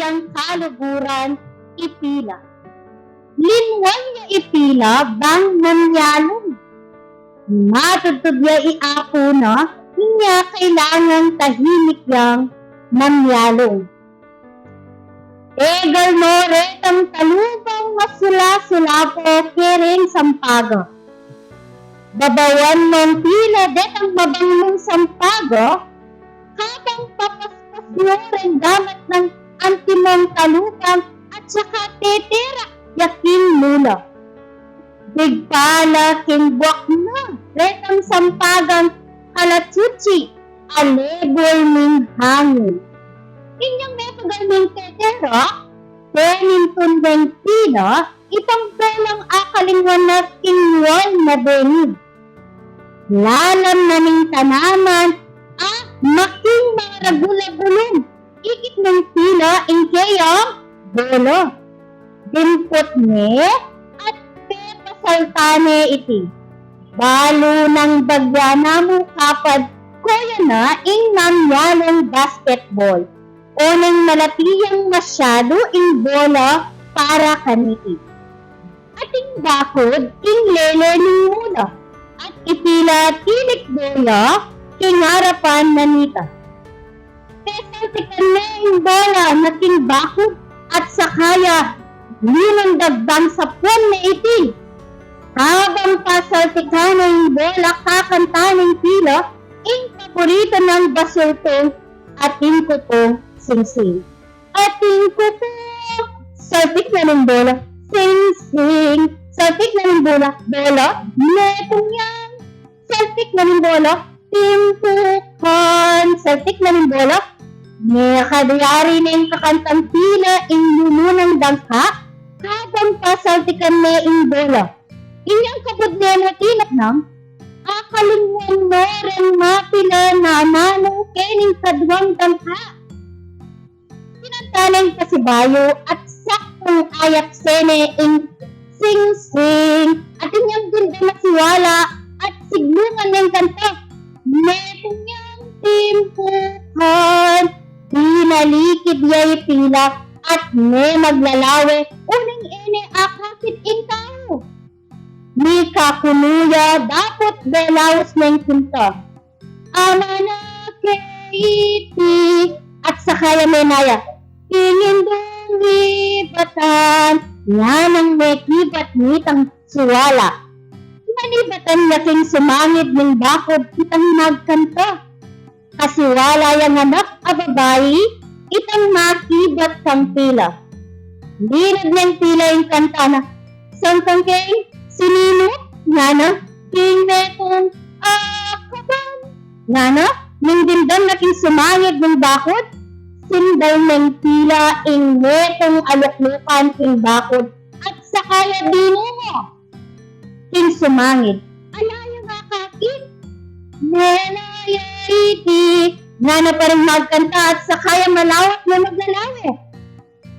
Akaluguran, Phila. Linwan niya Phila bang namyalong. Matutod niya iapo na, niya kailangan tahimik yang namyalong. Egal mo retang talubang masula-sulapo kering sampago. Babawan mong Phila detang mabanglong sampago, habang papaspas mo rin damat ng antimong talubang at saka tetera yaking mula. Bigpala king buwak na retang sampagang kalatsuchi alebol ning hangin. Inyong metagal ning tetera, tenin tundeng Phila, itang pelang akalingwan na kingwan na benig. Lalam na ning tanaman, making mga ragula-bulong, ikit ng Phila ingkayang bolo. Dimpot ne at pepasaltane iti. Balo ng bagya na mo kapad, kuya na ing namyalong basketball. O nang malatiyang masyado ing bola para kaniti. Ating bakod ing lele ning mula. At Phila tilik bola king harapan nanita. Pesaltikan na ing bola na king bakod at sakaya linang dagbang sa puwan na iti. Habang pasaltikan na ing bola kakanta ng Phila ing paborito ng basultong ating kutong sing-sing. Ating kutong saltik na ng bola sing-sing. Saltik na ng bola netong yan. Saltik na ng bola timpukan. Saltik na ng bola may kadayari na yung kakantang Phila ing lununang dangka habang pasaltikan na ing bola. Inyang kabod na natinap ng akalingwan mo rin mapila na manong kening kadwang dangka. Pinantanang pasibayo at saktong ayak sene ing sing-sing at inyang ganda masiwala at siglungan ng kanta. Netong niyang timpukan. Pinalikid yay Phila at ne maglalawe uning ene akakit ing tao. Ni kakunuya dapat belaos ng kunta. Ama na keiti at sakaya menaya. Ingin dong ibatan yan ang may kibat nitang suwala. Manibatan yaking sumangid ng bakod kitang magkanta. Kasi wala yung anak a babayi, itang makibat kang Phila. Linad ng Phila yung kanta na, sangkang kay sinino, ngana, king netong akaban. Ngana, ning dindam na king sumangid ng bakod, sindaw ng Phila ing netong aluklukan king bakod, at sakaya dino mo. King sumangid, alaya nga kakit, menaya iti, nga na pa rin magkanta at sakaya malawat na maglalawe.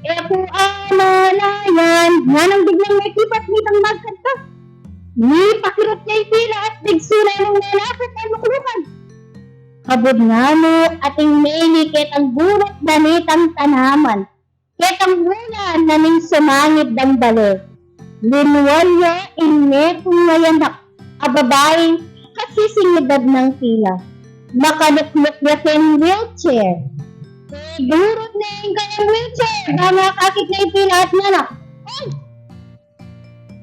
E kung amalayan, nga nang biglang may kipat nitang magkanta. Ni pakirot niya Phila at bigsulay ng menakit na luklukan. Kabod nga mo ating meni ketang burot na nitang tanaman. Ketang mula na ning sumangit ng balo. Linuwan niya inetong ngayanak, ababaeng kasisingidad ng Phila. Nakalukluk niya keng wheelchair. Durot na yung kanyang wheelchair. Dama kakit na yung Phila at nanak. Oy!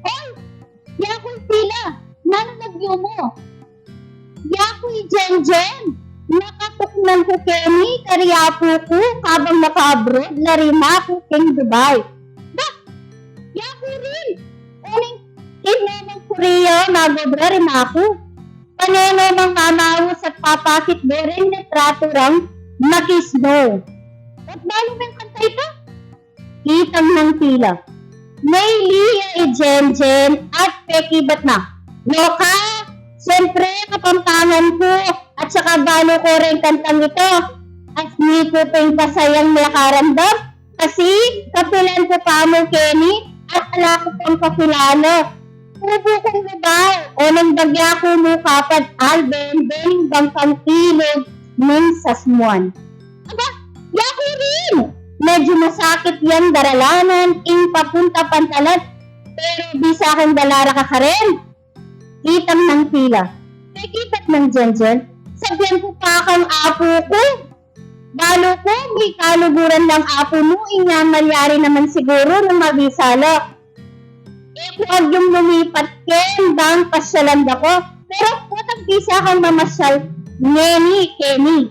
Oy! Yakoy Phila! Nananagyo mo! Yakoy Jen! Nakatuknan ko kemi kariyapo ko kabang naka-abroad larima ko keng Dubai. Ba! Yakoy rin! Uling kinamang Korea magobra rin ako. Paneno ng mamawos at papakit berin na traturang makisno. At balo ng kanta ito? Kitang ng Phila. May liya Jen at pekibat na. Loka, siyempre kapampangan ko at saka balo ko rin kantang ito. At di ko pang pasayang nakaramdam kasi kapilan ko pa mo Kenny at ala ko pang kakilala. Ubo kong babae o nang bagya ko mo kapad alben bening bangkang ilog ng sasmuan. Aba, yako rin! Medyo masakit yan daralanan, ing papunta pantalan, pero di sa akin dalara ka rin. Kitang ng Phila. May kitat ng Jenjen, sabihan ko pa kang apo ko. Balo ko, may kaluguran lang apo mo, nga malyari naman siguro nung mabisala. Huwag yung lumipat, Ken, bang pasyalan ako. Pero putang bisa kang mamasyal, Kenny.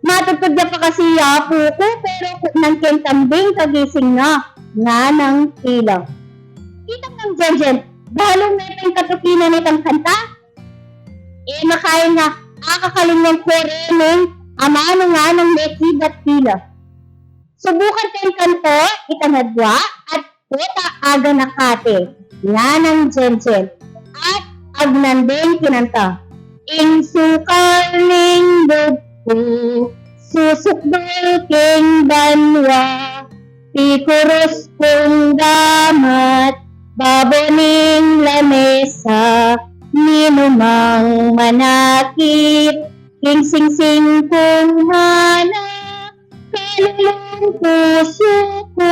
Matutod na pa kasi apo ko, pero nang Ken kambing, kagising na. Nga ng Phila. Kitang ng Jenjen, balong natin katukinan itang kanta. Makain nga, akakalingan ko rin amano nga ng Menakit at Phila. Subukan kayong kanto, itanadwa, at puta aga nakate. Nga ng Jenjen. At agnandeng kinanta. Ing sukaling bugpo, susukdol king banwa, pikuros kong damat, baboning lamesa, minumang manakit, king singsing kong mana, kalulong puso ko,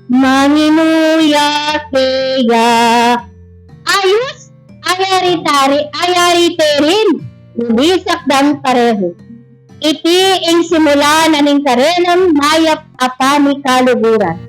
manginuya kaya. Ayos, ayari terin, lumisak dang pareho. Iti ing simula na ning karenam mayap apa ni kaluguran.